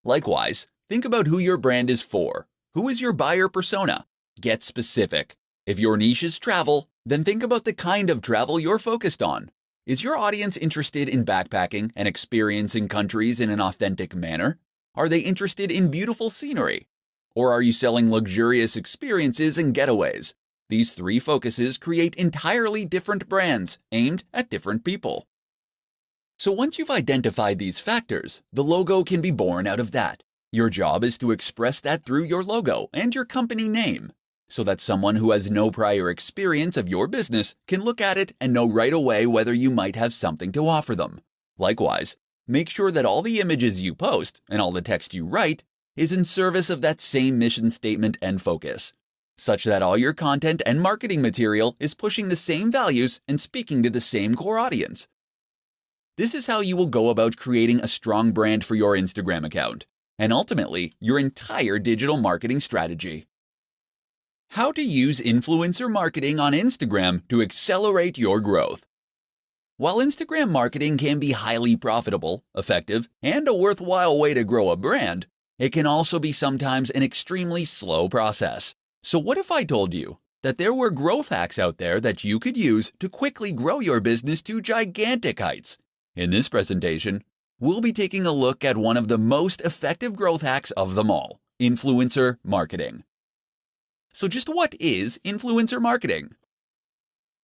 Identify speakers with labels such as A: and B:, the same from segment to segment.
A: Likewise, think about who your brand is for. Who is your buyer persona? Get specific. If your niche is travel, then think about the kind of travel you're focused on. Is your audience interested in backpacking and experiencing countries in an authentic manner? Are they interested in beautiful scenery? Or are you selling luxurious experiences and getaways? These three focuses create entirely different brands aimed at different people. So once you've identified these factors, the logo can be born out of that. Your job is to express that through your logo and your company name, so that someone who has no prior experience of your business can look at it and know right away whether you might have something to offer them. Likewise, make sure that all the images you post and all the text you write is in service of that same mission statement and focus, such that all your content and marketing material is pushing the same values and speaking to the same core audience. This is how you will go about creating a strong brand for your Instagram account, and ultimately, your entire digital marketing strategy. How to use influencer marketing on Instagram to accelerate your growth. While Instagram marketing can be highly profitable, effective, and a worthwhile way to grow a brand, it can also be sometimes an extremely slow process. So what if I told you that there were growth hacks out there that you could use to quickly grow your business to gigantic heights? In this presentation, we'll be taking a look at one of the most effective growth hacks of them all, influencer marketing. So just what is influencer marketing?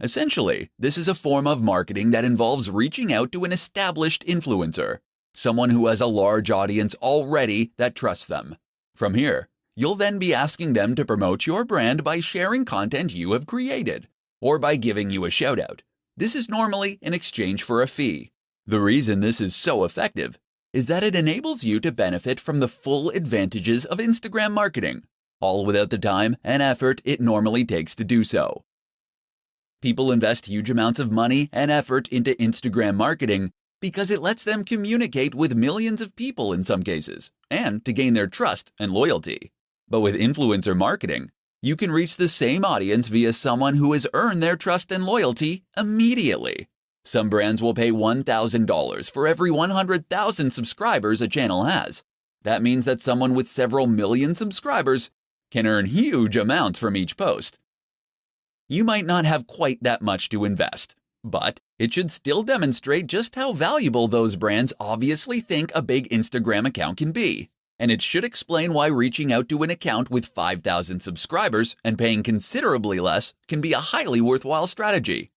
A: Essentially, this is a form of marketing that involves reaching out to an established influencer, someone who has a large audience already that trusts them. From here, you'll then be asking them to promote your brand by sharing content you have created, or by giving you a shout out. This is normally in exchange for a fee. The reason this is so effective is that it enables you to benefit from the full advantages of Instagram marketing, all without the time and effort it normally takes to do so. People invest huge amounts of money and effort into Instagram marketing because it lets them communicate with millions of people in some cases, and to gain their trust and loyalty. But with influencer marketing, you can reach the same audience via someone who has earned their trust and loyalty immediately. Some brands will pay $1,000 for every 100,000 subscribers a channel has. That means that someone with several million subscribers can earn huge amounts from each post. You might not have quite that much to invest, but it should still demonstrate just how valuable those brands obviously think a big Instagram account can be. And it should explain why reaching out to an account with 5,000 subscribers and paying considerably less can be a highly worthwhile strategy.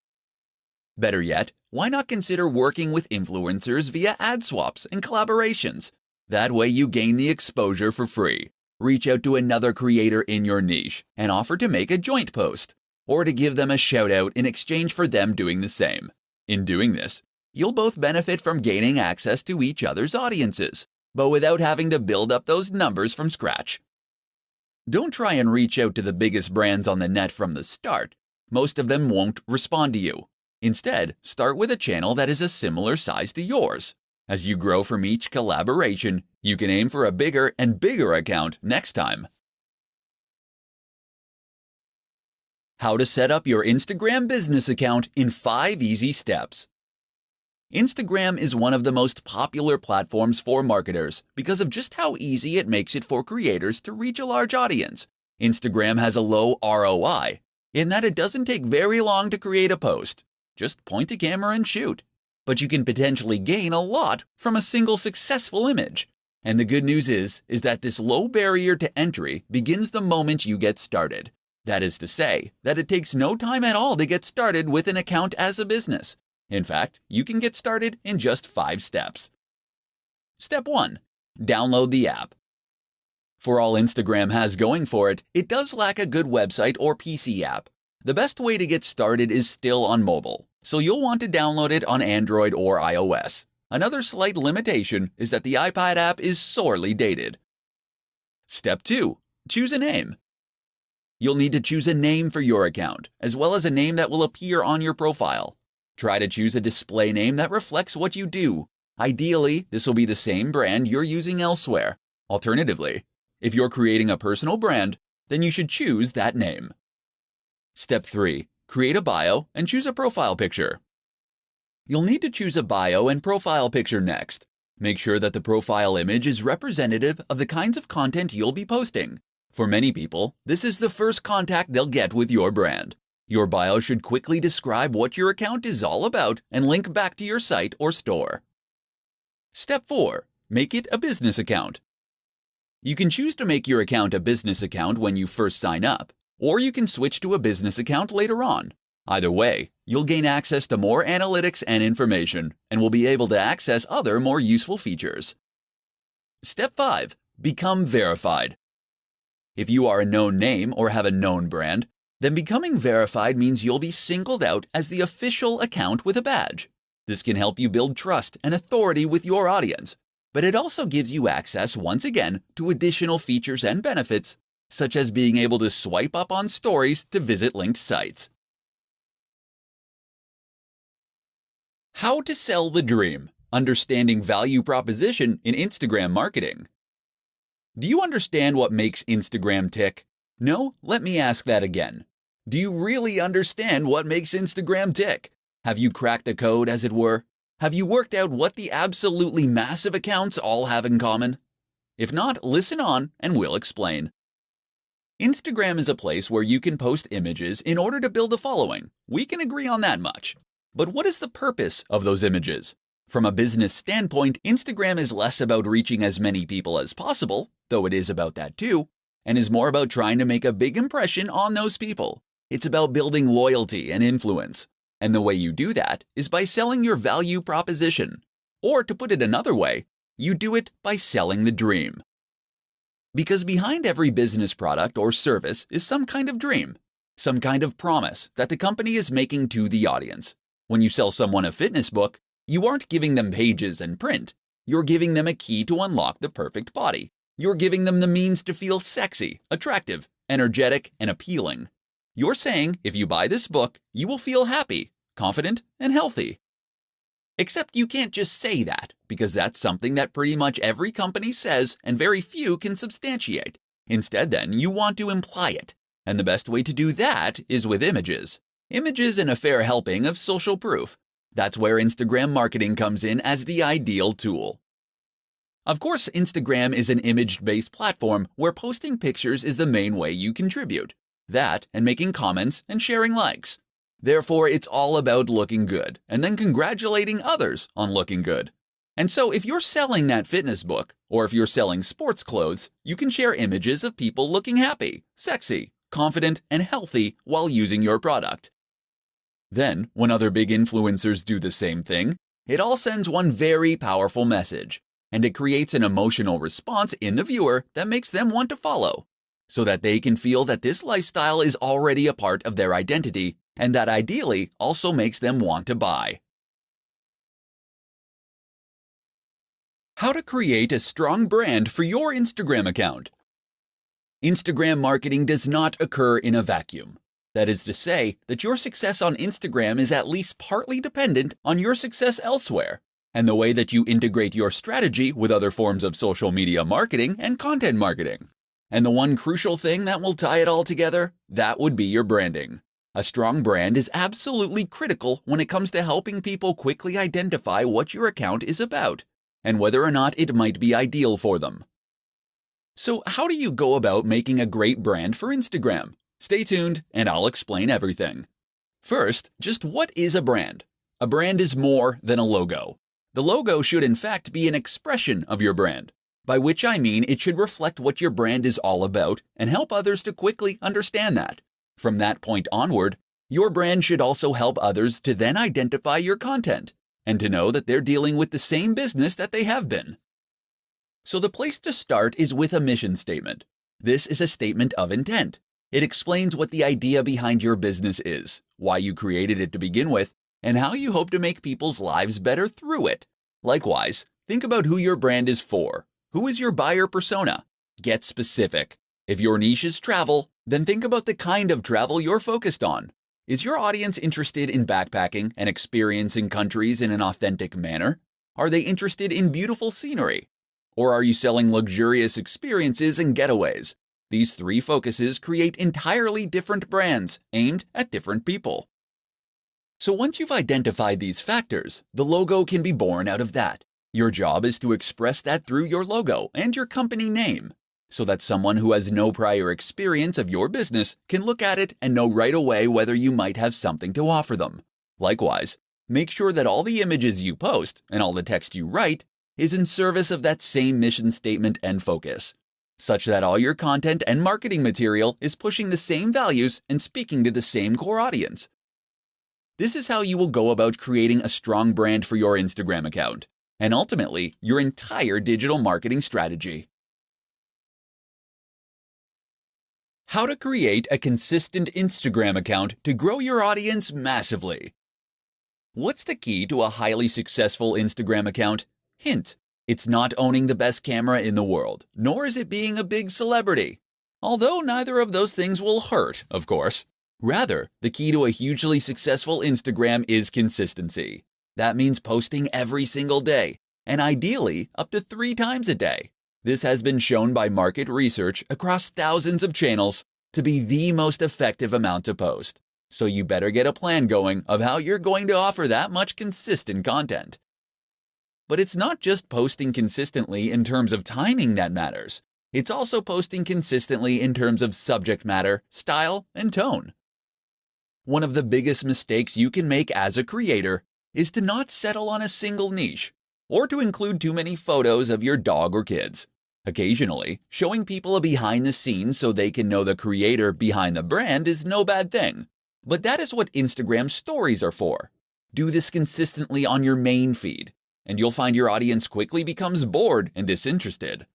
A: Better yet, why not consider working with influencers via ad swaps and collaborations? That way you gain the exposure for free. Reach out to another creator in your niche and offer to make a joint post, or to give them a shout out in exchange for them doing the same. In doing this, you'll both benefit from gaining access to each other's audiences, but without having to build up those numbers from scratch. Don't try and reach out to the biggest brands on the net from the start. Most of them won't respond to you. Instead, start with a channel that is a similar size to yours. As you grow from each collaboration, you can aim for a bigger and bigger account next time. How to set up your Instagram business account in 5 easy steps. Instagram is one of the most popular platforms for marketers because of just how easy it makes it for creators to reach a large audience. Instagram has a low ROI in that it doesn't take very long to create a post. Just point a camera and shoot. But you can potentially gain a lot from a single successful image. And the good news is that this low barrier to entry begins the moment you get started. That is to say, that it takes no time at all to get started with an account as a business. In fact, you can get started in just 5 steps. Step 1. Download the app. For all Instagram has going for it, it does lack a good website or PC app. The best way to get started is still on mobile, so you'll want to download it on Android or iOS. Another slight limitation is that the iPad app is sorely dated. Step 2. Choose a name. You'll need to choose a name for your account, as well as a name that will appear on your profile. Try to choose a display name that reflects what you do. Ideally, this will be the same brand you're using elsewhere. Alternatively, if you're creating a personal brand, then you should choose that name. Step 3. Create a bio and choose a profile picture. You'll need to choose a bio and profile picture next. Make sure that the profile image is representative of the kinds of content you'll be posting. For many people, this is the first contact they'll get with your brand. Your bio should quickly describe what your account is all about and link back to your site or store. Step 4. Make it a business account. You can choose to make your account a business account when you first sign up, or you can switch to a business account later on. Either way, you'll gain access to more analytics and information, and will be able to access other more useful features. Step 5. Become verified. If you are a known name or have a known brand, then becoming verified means you'll be singled out as the official account with a badge. This can help you build trust and authority with your audience, but it also gives you access, once again, to additional features and benefits, such as being able to swipe up on stories to visit linked sites. How to sell the dream. Understanding value proposition in Instagram marketing. Do you understand what makes Instagram tick? No? Let me ask that again. Do you really understand what makes Instagram tick? Have you cracked the code, as it were? Have you worked out what the absolutely massive accounts all have in common? If not, listen on and we'll explain. Instagram is a place where you can post images in order to build a following. We can agree on that much. But what is the purpose of those images? From a business standpoint, Instagram is less about reaching as many people as possible, though it is about that too, and is more about trying to make a big impression on those people. It's about building loyalty and influence. And the way you do that is by selling your value proposition. Or to put it another way, you do it by selling the dream. Because behind every business product or service is some kind of dream, some kind of promise that the company is making to the audience. When you sell someone a fitness book, you aren't giving them pages and print. You're giving them a key to unlock the perfect body. You're giving them the means to feel sexy, attractive, energetic, and appealing. You're saying if you buy this book, you will feel happy, confident, and healthy. Except you can't just say that, because that's something that pretty much every company says and very few can substantiate. Instead, then, you want to imply it. And the best way to do that is with images. Images and a fair helping of social proof. That's where Instagram marketing comes in as the ideal tool. Of course, Instagram is an image-based platform where posting pictures is the main way you contribute. That and making comments and sharing likes. Therefore, it's all about looking good and then congratulating others on looking good. And so if you're selling that fitness book, or if you're selling sports clothes, you can share images of people looking happy, sexy, confident, and healthy while using your product. Then, when other big influencers do the same thing, it all sends one very powerful message, and it creates an emotional response in the viewer that makes them want to follow, so that they can feel that this lifestyle is already a part of their identity, and that ideally also makes them want to buy. How to create a strong brand for your Instagram account. Instagram marketing does not occur in a vacuum. That is to say that your success on Instagram is at least partly dependent on your success elsewhere, and the way that you integrate your strategy with other forms of social media marketing and content marketing. And the one crucial thing that will tie it all together, that would be your branding. A strong brand is absolutely critical when it comes to helping people quickly identify what your account is about, and whether or not it might be ideal for them. So how do you go about making a great brand for Instagram? Stay tuned and I'll explain everything. First, just what is a brand? A brand is more than a logo. The logo should in fact be an expression of your brand, by which I mean it should reflect what your brand is all about and help others to quickly understand that. From that point onward, your brand should also help others to then identify your content and to know that they're dealing with the same business that they have been. So the place to start is with a mission statement. This is a statement of intent. It explains what the idea behind your business is, why you created it to begin with, and how you hope to make people's lives better through it. Likewise, think about who your brand is for. Who is your buyer persona? Get specific. If your niche is travel, then think about the kind of travel you're focused on. Is your audience interested in backpacking and experiencing countries in an authentic manner? Are they interested in beautiful scenery? Or are you selling luxurious experiences and getaways? These three focuses create entirely different brands aimed at different people. So once you've identified these factors, the logo can be born out of that. Your job is to express that through your logo and your company name, so that someone who has no prior experience of your business can look at it and know right away whether you might have something to offer them. Likewise, make sure that all the images you post and all the text you write is in service of that same mission statement and focus, such that all your content and marketing material is pushing the same values and speaking to the same core audience. This is how you will go about creating a strong brand for your Instagram account, and ultimately your entire digital marketing strategy. How to create a consistent Instagram account to grow your audience massively. What's the key to a highly successful Instagram account? Hint: it's not owning the best camera in the world, nor is it being a big celebrity. Although neither of those things will hurt, of course. Rather, the key to a hugely successful Instagram is consistency. That means posting every single day, and ideally up to 3 times a day. This has been shown by market research across thousands of channels to be the most effective amount to post. So you better get a plan going of how you're going to offer that much consistent content. But it's not just posting consistently in terms of timing that matters. It's also posting consistently in terms of subject matter, style, and tone. One of the biggest mistakes you can make as a creator is to not settle on a single niche, or to include too many photos of your dog or kids. Occasionally, showing people a behind the scenes so they can know the creator behind the brand is no bad thing. But that is what Instagram stories are for. Do this consistently on your main feed, and you'll find your audience quickly becomes bored and disinterested.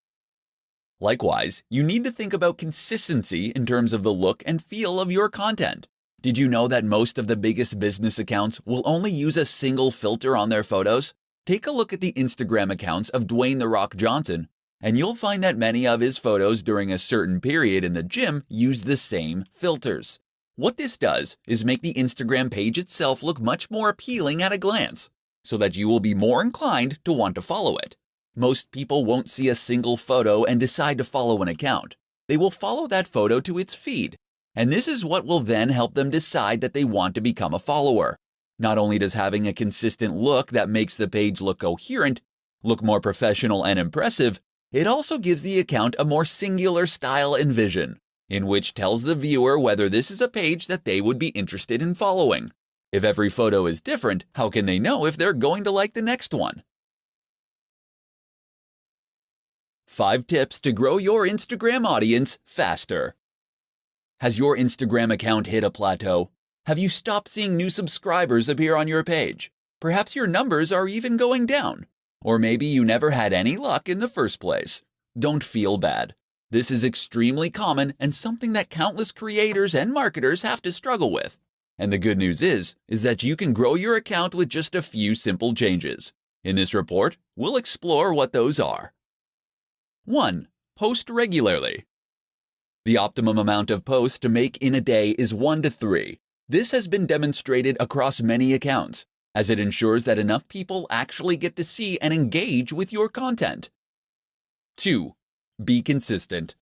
A: Likewise, you need to think about consistency in terms of the look and feel of your content. Did you know that most of the biggest business accounts will only use a single filter on their photos? Take a look at the Instagram accounts of Dwayne "The Rock" Johnson, and you'll find that many of his photos during a certain period in the gym use the same filters. What this does is make the Instagram page itself look much more appealing at a glance, so that you will be more inclined to want to follow it. Most people won't see a single photo and decide to follow an account. They will follow that photo to its feed, and this is what will then help them decide that they want to become a follower. Not only does having a consistent look that makes the page look coherent, look more professional and impressive, it also gives the account a more singular style and vision, in which tells the viewer whether this is a page that they would be interested in following. If every photo is different, how can they know if they're going to like the next one? 5 tips to grow your Instagram audience faster. Has your Instagram account hit a plateau? Have you stopped seeing new subscribers appear on your page? Perhaps your numbers are even going down. Or maybe you never had any luck in the first place. Don't feel bad. This is extremely common and something that countless creators and marketers have to struggle with. And the good news is that you can grow your account with just a few simple changes. In this report, we'll explore what those are. 1. Post regularly. The optimum amount of posts to make in a day is 1 to 3. This has been demonstrated across many accounts, as it ensures that enough people actually get to see and engage with your content. 2. Be consistent.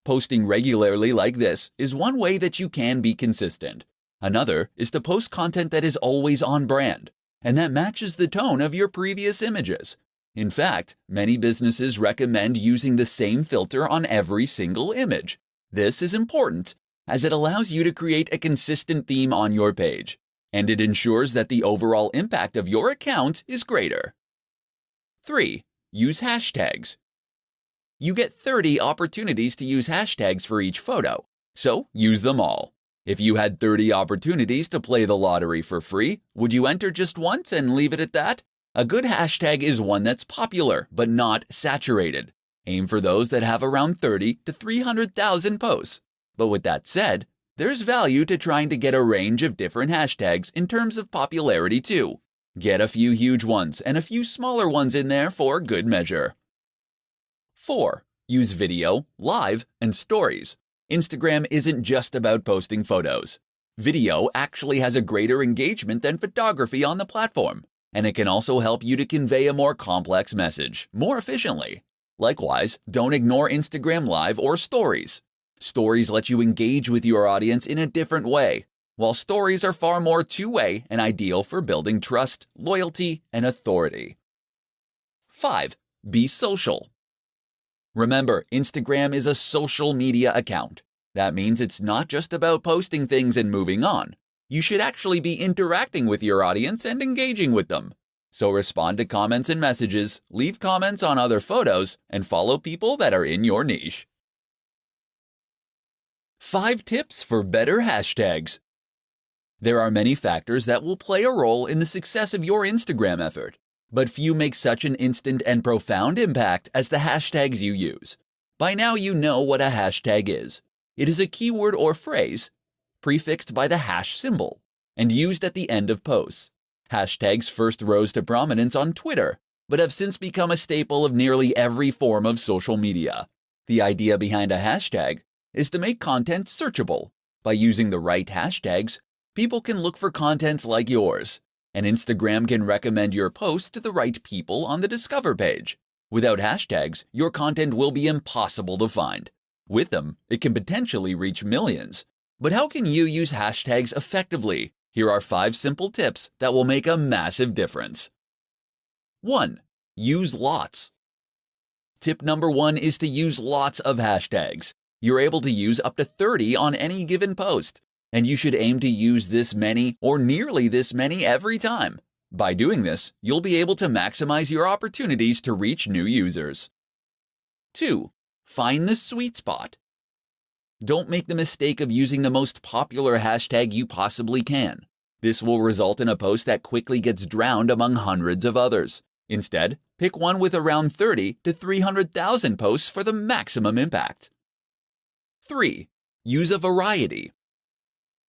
A: Posting regularly like this is one way that you can be consistent. Another is to post content that is always on brand, and that matches the tone of your previous images. In fact, many businesses recommend using the same filter on every single image. This is important, as it allows you to create a consistent theme on your page, and it ensures that the overall impact of your account is greater. 3. Use hashtags. You get 30 opportunities to use hashtags for each photo, so use them all. If you had 30 opportunities to play the lottery for free, would you enter just once and leave it at that? A good hashtag is one that's popular but not saturated. Aim for those that have around 30 to 300,000 posts. But with that said, there's value to trying to get a range of different hashtags in terms of popularity too. Get a few huge ones and a few smaller ones in there for good measure. 4. Use video, live, and stories. Instagram isn't just about posting photos. Video actually has a greater engagement than photography on the platform, and it can also help you to convey a more complex message more efficiently. Likewise, don't ignore Instagram Live or Stories. Stories let you engage with your audience in a different way, while stories are far more two-way and ideal for building trust, loyalty, and authority. 5. Be social. Remember, Instagram is a social media account. That means it's not just about posting things and moving on. You should actually be interacting with your audience and engaging with them. So respond to comments and messages, leave comments on other photos, and follow people that are in your niche. 5 tips for better hashtags. There are many factors that will play a role in the success of your Instagram effort, but few make such an instant and profound impact as the hashtags you use. By now you know what a hashtag is. It is a keyword or phrase prefixed by the hash symbol and used at the end of posts. Hashtags first rose to prominence on Twitter, but have since become a staple of nearly every form of social media. The idea behind a hashtag is to make content searchable. By using the right hashtags, people can look for content like yours, and Instagram can recommend your post to the right people on the Discover page. Without hashtags, your content will be impossible to find. With them, it can potentially reach millions. But how can you use hashtags effectively? Here are 5 simple tips that will make a massive difference. 1. Use lots. Tip number 1 is to use lots of hashtags. You're able to use up to 30 on any given post, and you should aim to use this many or nearly this many every time. By doing this, you'll be able to maximize your opportunities to reach new users. 2. Find the sweet spot. Don't make the mistake of using the most popular hashtag you possibly can. This will result in a post that quickly gets drowned among hundreds of others. Instead, pick one with around 30 to 300,000 posts for the maximum impact. 3. Use a variety.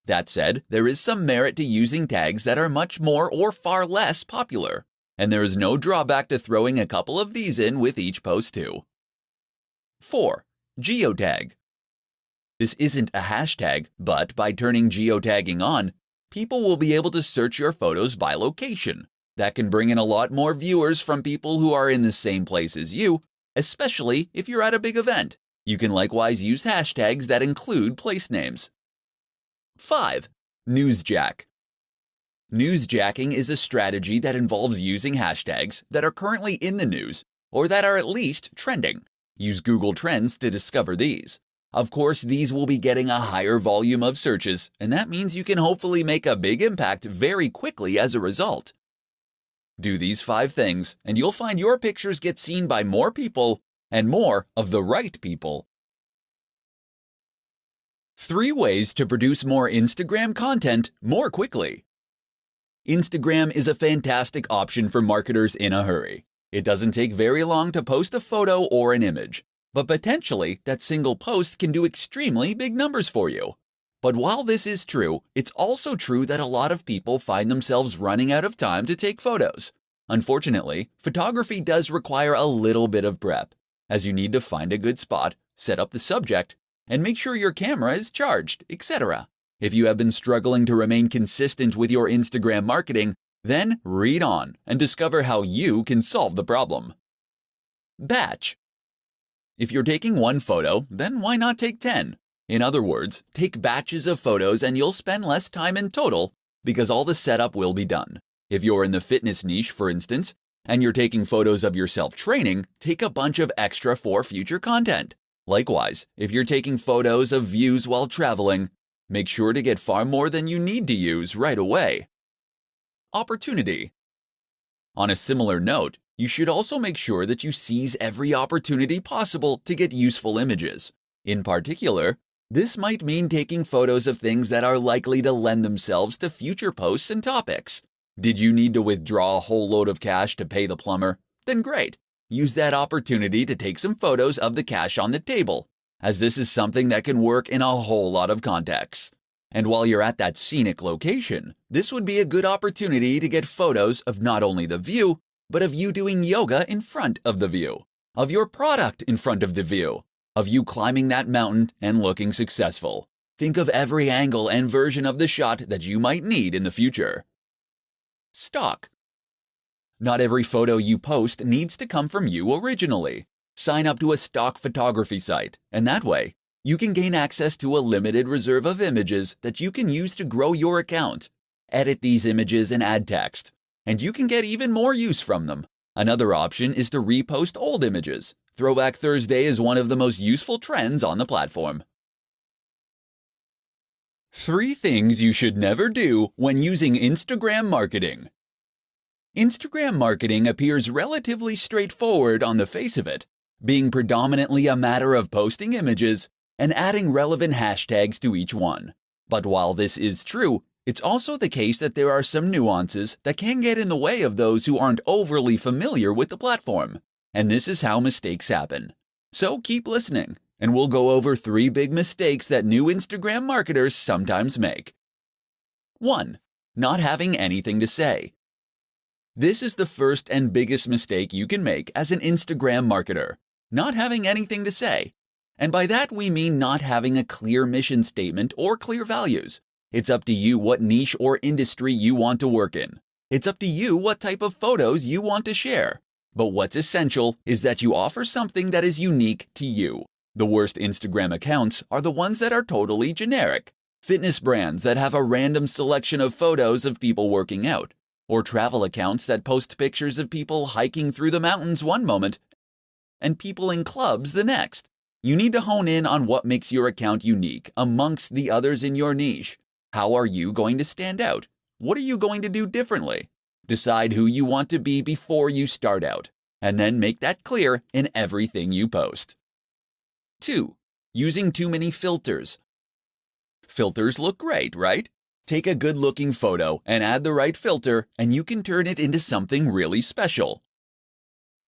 A: That said, there is some merit to using tags that are much more or far less popular, and there is no drawback to throwing a couple of these in with each post too. 4. Geotag. This isn't a hashtag, but by turning geotagging on, people will be able to search your photos by location. That can bring in a lot more viewers from people who are in the same place as you, especially if you're at a big event. You can likewise use hashtags that include place names. 5. Newsjack. Newsjacking is a strategy that involves using hashtags that are currently in the news or that are at least trending. Use Google Trends to discover these. Of course, these will be getting a higher volume of searches, and that means you can hopefully make a big impact very quickly as a result. Do these 5 things, and you'll find your pictures get seen by more people and more of the right people. 3 ways to produce more Instagram content more quickly. Instagram is a fantastic option for marketers in a hurry. It doesn't take very long to post a photo or an image, but potentially that single post can do extremely big numbers for you. But while this is true, it's also true that a lot of people find themselves running out of time to take photos. Unfortunately, photography does require a little bit of prep, as you need to find a good spot, set up the subject, and make sure your camera is charged, etc. If you have been struggling to remain consistent with your Instagram marketing, then read on and discover how you can solve the problem. Batch. If you're taking one photo, then why not take 10? In other words, take batches of photos and you'll spend less time in total because all the setup will be done. If you're in the fitness niche, for instance, and you're taking photos of yourself training, take a bunch of extra for future content. Likewise, if you're taking photos of views while traveling, make sure to get far more than you need to use right away. Opportunity. On a similar note, you should also make sure that you seize every opportunity possible to get useful images. In particular, this might mean taking photos of things that are likely to lend themselves to future posts and topics. Did you need to withdraw a whole load of cash to pay the plumber? Then great. Use that opportunity to take some photos of the cash on the table, as this is something that can work in a whole lot of contexts. And while you're at that scenic location, this would be a good opportunity to get photos of not only the view, but of you doing yoga in front of the view, of your product in front of the view, of you climbing that mountain and looking successful. Think of every angle and version of the shot that you might need in the future. Stock. Not every photo you post needs to come from you originally. Sign up to a stock photography site, and that way, you can gain access to a limited reserve of images that you can use to grow your account. Edit these images and add text, and you can get even more use from them. Another option is to repost old images. Throwback Thursday is one of the most useful trends on the platform. 3 things you should never do when using Instagram marketing. Instagram marketing appears relatively straightforward on the face of it, being predominantly a matter of posting images and adding relevant hashtags to each one. But while this is true, it's also the case that there are some nuances that can get in the way of those who aren't overly familiar with the platform. And this is how mistakes happen. So keep listening, and we'll go over 3 big mistakes that new Instagram marketers sometimes make. 1. Not having anything to say. This is the first and biggest mistake you can make as an Instagram marketer. Not having anything to say. And by that we mean not having a clear mission statement or clear values. It's up to you what niche or industry you want to work in. It's up to you what type of photos you want to share. But what's essential is that you offer something that is unique to you. The worst Instagram accounts are the ones that are totally generic. Fitness brands that have a random selection of photos of people working out. Or travel accounts that post pictures of people hiking through the mountains one moment and people in clubs the next. You need to hone in on what makes your account unique amongst the others in your niche. How are you going to stand out? What are you going to do differently? Decide who you want to be before you start out, and then make that clear in everything you post. 2. Using too many filters. Filters look great, right? Take a good-looking photo and add the right filter, and you can turn it into something really special.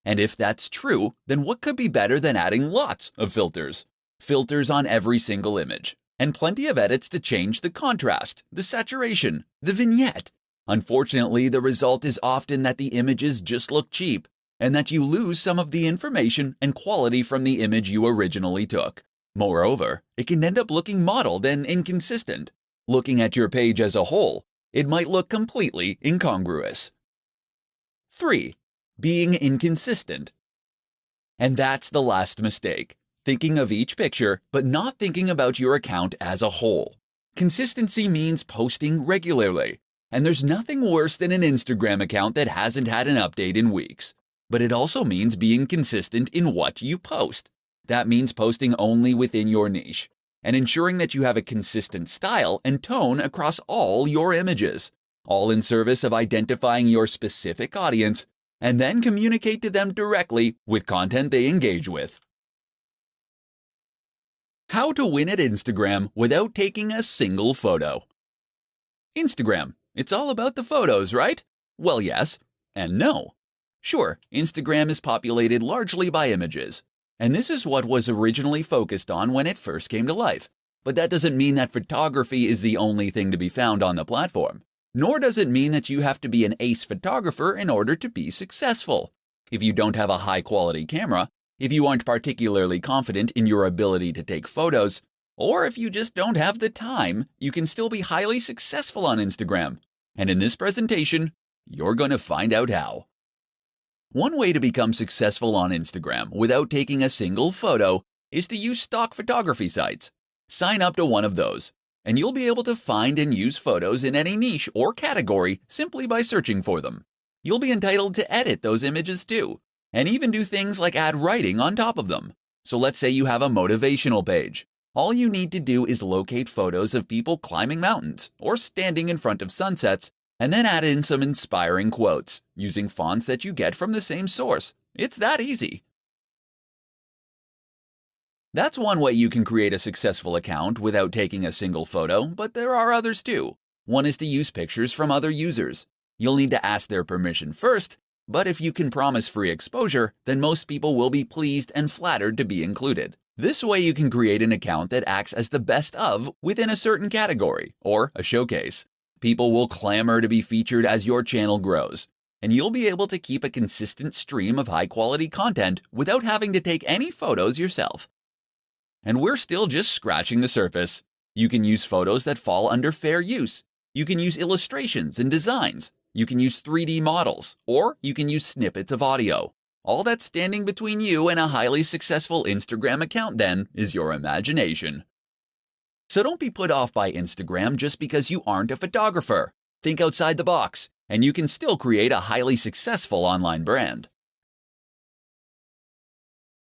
A: And if that's true, then what could be better than adding lots of filters? Filters on every single image. And plenty of edits to change the contrast, the saturation, the vignette. Unfortunately, the result is often that the images just look cheap, and that you lose some of the information and quality from the image you originally took. Moreover, it can end up looking mottled and inconsistent. Looking at your page as a whole, it might look completely incongruous. 3. Being inconsistent. And that's the last mistake. Thinking of each picture, but not thinking about your account as a whole. Consistency means posting regularly, and there's nothing worse than an Instagram account that hasn't had an update in weeks. But it also means being consistent in what you post. That means posting only within your niche, and ensuring that you have a consistent style and tone across all your images, all in service of identifying your specific audience, and then communicate to them directly with content they engage with. How to win at Instagram without taking a single photo. Instagram, it's all about the photos, right? Well, yes and no. Sure, Instagram is populated largely by images, and this is what was originally focused on when it first came to life. But that doesn't mean that photography is the only thing to be found on the platform. Nor does it mean that you have to be an ace photographer in order to be successful. If you don't have a high-quality camera, if you aren't particularly confident in your ability to take photos, or if you just don't have the time, you can still be highly successful on Instagram. And in this presentation, you're going to find out how. One way to become successful on Instagram without taking a single photo is to use stock photography sites. Sign up to one of those, and you'll be able to find and use photos in any niche or category simply by searching for them. You'll be entitled to edit those images too, and even do things like add writing on top of them. So let's say you have a motivational page. All you need to do is locate photos of people climbing mountains or standing in front of sunsets, and then add in some inspiring quotes using fonts that you get from the same source. It's that easy. That's one way you can create a successful account without taking a single photo, but there are others too. One is to use pictures from other users. You'll need to ask their permission first, but if you can promise free exposure, then most people will be pleased and flattered to be included. This way you can create an account that acts as the best of within a certain category, or a showcase. People will clamor to be featured as your channel grows, and you'll be able to keep a consistent stream of high-quality content without having to take any photos yourself. And we're still just scratching the surface. You can use photos that fall under fair use. You can use illustrations and designs. You can use 3D models, or you can use snippets of audio. All that's standing between you and a highly successful Instagram account then is your imagination. So don't be put off by Instagram just because you aren't a photographer. Think outside the box, and you can still create a highly successful online brand.